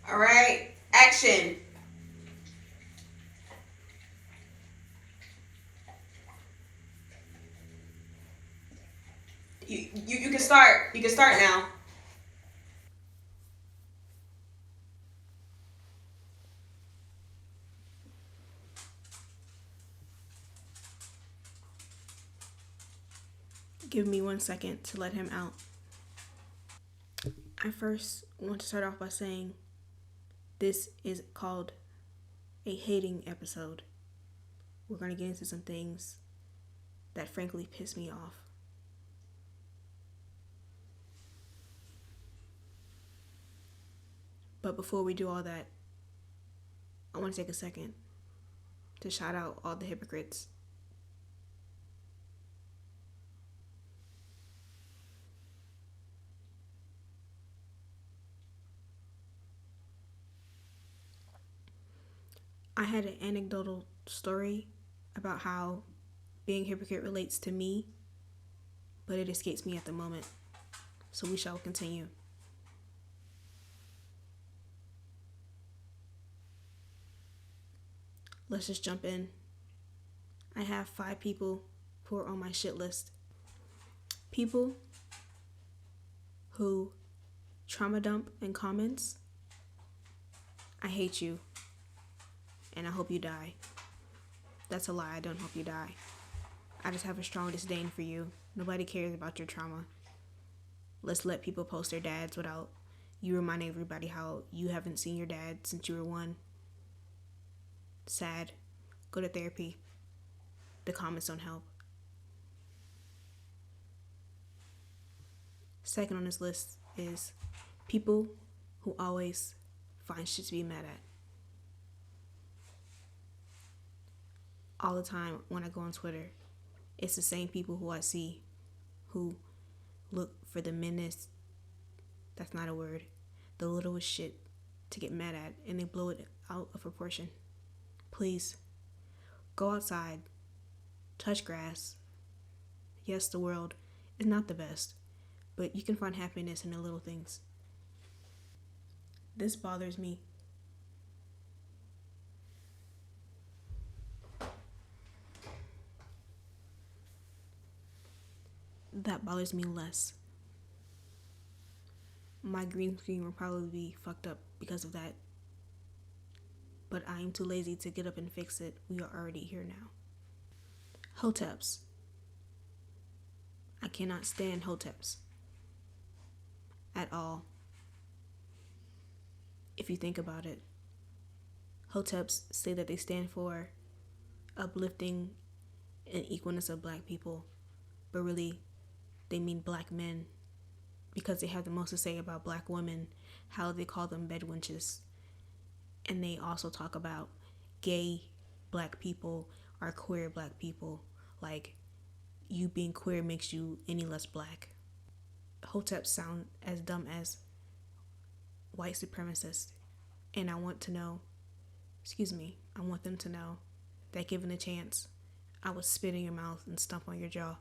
All right, action. You can start. You can start now. Give me 1 second to let him out. I first want to start off by saying this is called a hating episode. We're going to get into some things that frankly piss me off. But before we do all that, I want to take a second to shout out all the hypocrites. I had an anecdotal story about how being a hypocrite relates to me, but it escapes me at the moment. So we shall continue. Let's just jump in. I have 5 people who are on my shit list. People who trauma dump in comments. I hate you, and I hope you die. That's a lie. I don't hope you die. I just have a strong disdain for you. Nobody cares about your trauma. Let's let people post their dads without you reminding everybody how you haven't seen your dad since you were 1. Sad. Go to therapy. The comments don't help. Second on this list is people who always find shit to be mad at. All the time when I go on Twitter, it's the same people who I see who look for the menace, that's not a word, the littlest shit to get mad at, and they blow it out of proportion. Please, go outside, touch grass. Yes, the world is not the best, but you can find happiness in the little things. This bothers me. That bothers me less. My green screen will probably be fucked up because of that, but I am too lazy to get up and fix it. We are already here now. Hoteps. I cannot stand Hoteps at all. If you think about it, Hoteps say that they stand for uplifting and equalness of black people, but really they mean black men because they have the most to say about black women, how they call them bedwenches. And they also talk about gay black people or queer black people, like you being queer makes you any less black. Hoteps sound as dumb as white supremacists. And I want them to know that given a chance, I would spit in your mouth and stomp on your jaw.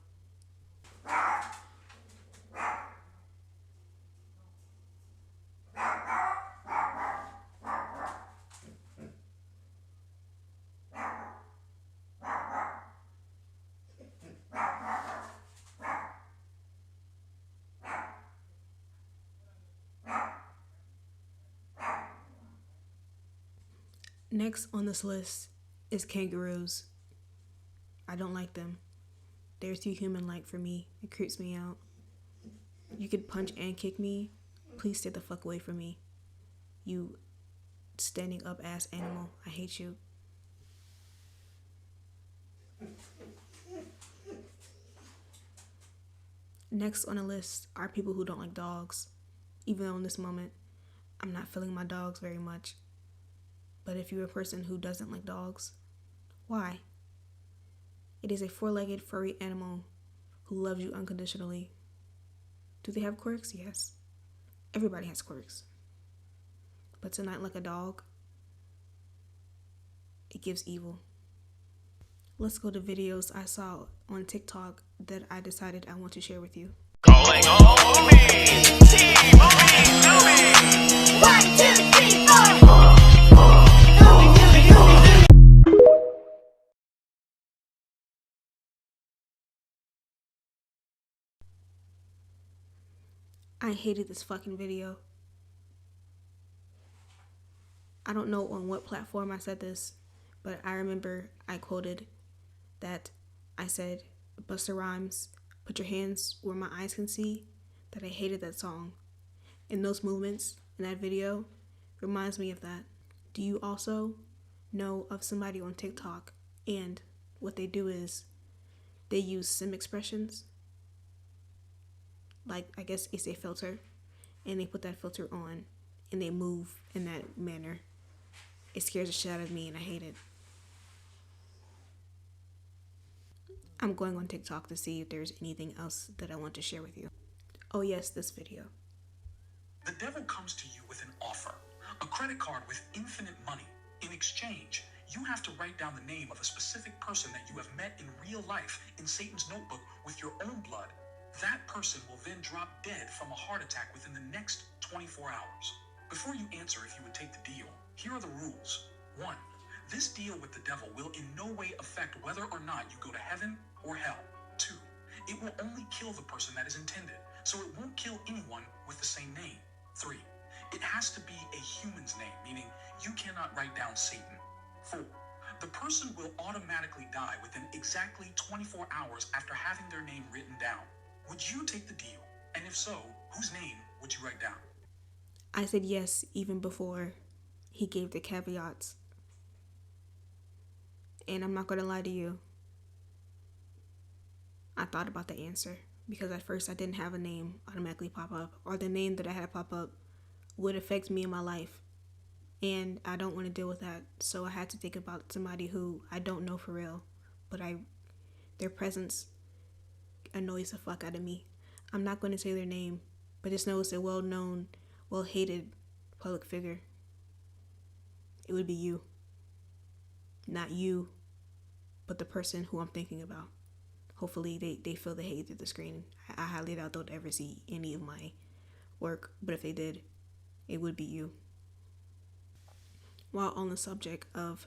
Next on this list is kangaroos. I don't like them. They're too human-like for me. It creeps me out. You could punch and kick me. Please stay the fuck away from me. You standing up ass animal. I hate you. Next on the list are people who don't like dogs. Even though in this moment, I'm not feeling my dogs very much. But if you're a person who doesn't like dogs, why? It is a 4-legged furry animal who loves you unconditionally. Do they have quirks? Yes. Everybody has quirks. But to not like a dog, it gives evil. Let's go to videos I saw on TikTok that I decided I want to share with you. Calling all me, team, me, 1, 2, 3, 4. I hated this fucking video. I don't know on what platform I said this, but I remember I quoted that I said, Busta Rhymes, put your hands where my eyes can see, that I hated that song. And those movements in that video reminds me of that. Do you also know of somebody on TikTok and what they do is they use sim expressions? Like, I guess it's a filter, and they put that filter on and they move in that manner. It scares the shit out of me and I hate it. I'm going on TikTok to see if there's anything else that I want to share with you. Oh yes, this video. The devil comes to you with an offer, a credit card with infinite money. In exchange, you have to write down the name of a specific person that you have met in real life in Satan's notebook with your own blood. That person will then drop dead from a heart attack within the next 24 hours. Before you answer if you would take the deal, here are the rules. 1. This deal with the devil will in no way affect whether or not you go to heaven or hell. 2. It will only kill the person that is intended, so it won't kill anyone with the same name. 3. It has to be a human's name, meaning you cannot write down Satan. 4. The person will automatically die within exactly 24 hours after having their name written down. Would you take the deal? And if so, whose name would you write down? I said yes even before he gave the caveats. And I'm not going to lie to you. I thought about the answer because at first I didn't have a name automatically pop up, or the name that I had pop up would affect me in my life. And I don't want to deal with that. So I had to think about somebody who I don't know for real, but their presence annoys the fuck out of me. I'm not going to say their name, but just know it's a well-known, well-hated public figure. It would be you. Not you, but the person who I'm thinking about. Hopefully they feel the hate through the screen. I highly doubt they'll ever see any of my work, but if they did, it would be you. While on the subject of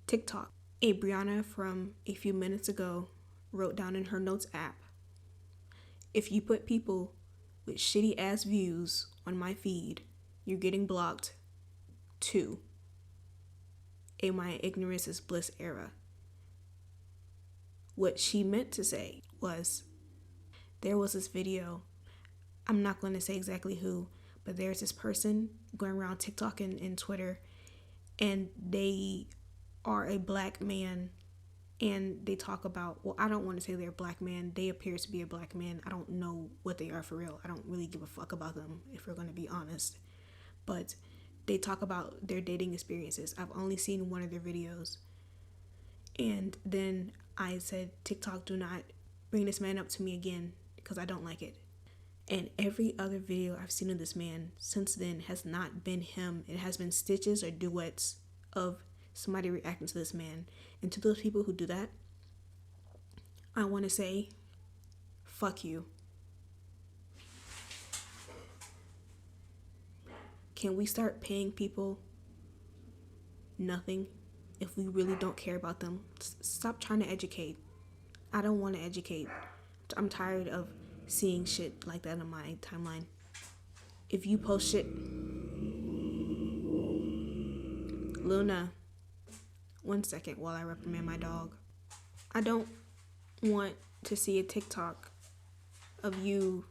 TikTok, Brianna from a few minutes ago wrote down in her notes app, if you put people with shitty ass views on my feed, you're getting blocked too. In my ignorance is bliss era. What she meant to say was, there was this video, I'm not going to say exactly who, but there's this person going around TikTok and Twitter, and they are a black man, and they talk about, well, I don't want to say they're a black man. They appear to be a black man. I don't know what they are for real. I don't really give a fuck about them, if we're going to be honest. But they talk about their dating experiences. I've only seen one of their videos. And then I said, TikTok, do not bring this man up to me again because I don't like it. And every other video I've seen of this man since then has not been him. It has been stitches or duets of somebody reacting to this man. And to those people who do that, I want to say, fuck you. Can we start paying people nothing if we really don't care about them? Stop trying to educate. I don't want to educate. I'm tired of seeing shit like that on my timeline. If you post shit, Luna, 1 second while I reprimand my dog. I don't want to see a TikTok of you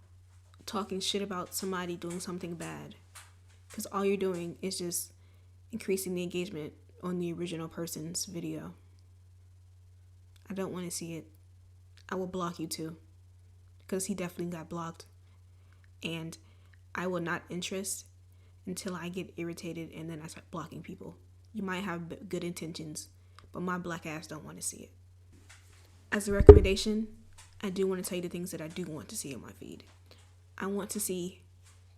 talking shit about somebody doing something bad, because all you're doing is just increasing the engagement on the original person's video. I don't want to see it. I will block you too, because he definitely got blocked. And I will not interest until I get irritated and then I start blocking people. You might have good intentions, but my black ass don't want to see it. As a recommendation, I do want to tell you the things that I do want to see on my feed. I want to see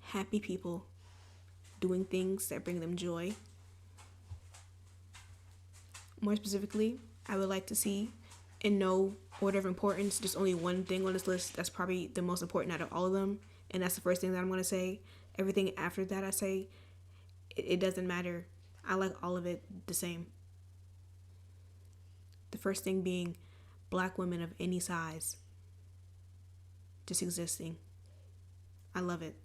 happy people doing things that bring them joy. More specifically, I would like to see, in no order of importance, there's only one thing on this list that's probably the most important out of all of them, and that's the first thing that I'm going to say. Everything after that I say, it doesn't matter. I like all of it the same. The first thing being black women of any size just existing. I love it.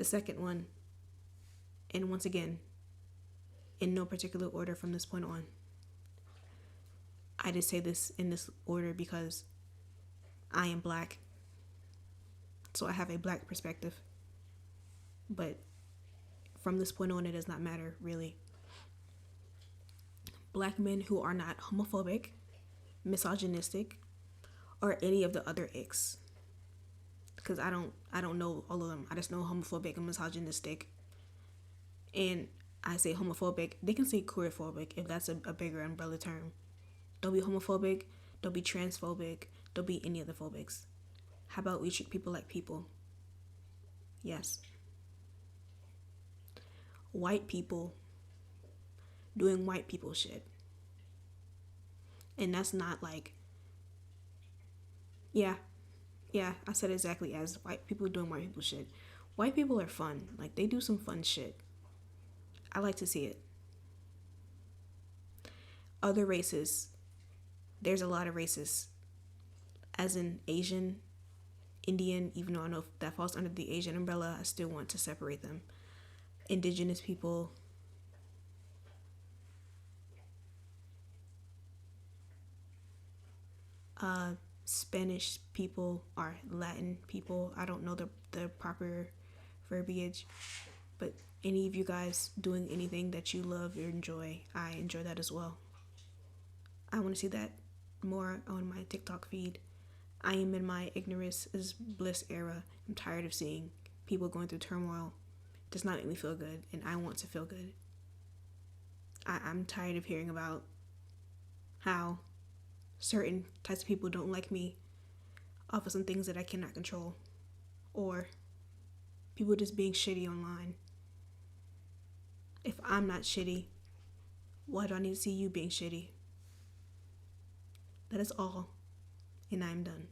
The second one, and once again, in no particular order from this point on, I just say this in this order because I am black, so I have a black perspective. But from this point on, it does not matter, really. Black men who are not homophobic, misogynistic, or any of the other icks. Because I don't know all of them. I just know homophobic and misogynistic. And I say homophobic. They can say queerphobic if that's a bigger umbrella term. Don't be homophobic. Don't be transphobic. Don't be any of the phobics. How about we treat people like people? Yes. White people doing white people shit. And that's not like, yeah, I said exactly as white people doing white people shit. White people are fun. Like, they do some fun shit. I like to see it. Other races, there's a lot of races. As in Asian, Indian, even though I know if that falls under the Asian umbrella, I still want to separate them. Indigenous people, Spanish people, or Latin people. I don't know the proper verbiage, but any of you guys doing anything that you love or enjoy, I enjoy that as well. I want to see that more on my TikTok feed. I am in my ignorance is bliss era. I'm tired of seeing people going through turmoil. It does not make me feel good, and I want to feel good. I'm tired of hearing about how certain types of people don't like me off of some things that I cannot control, or people just being shitty online. If I'm not shitty, why do I need to see you being shitty? That is all, and I'm done.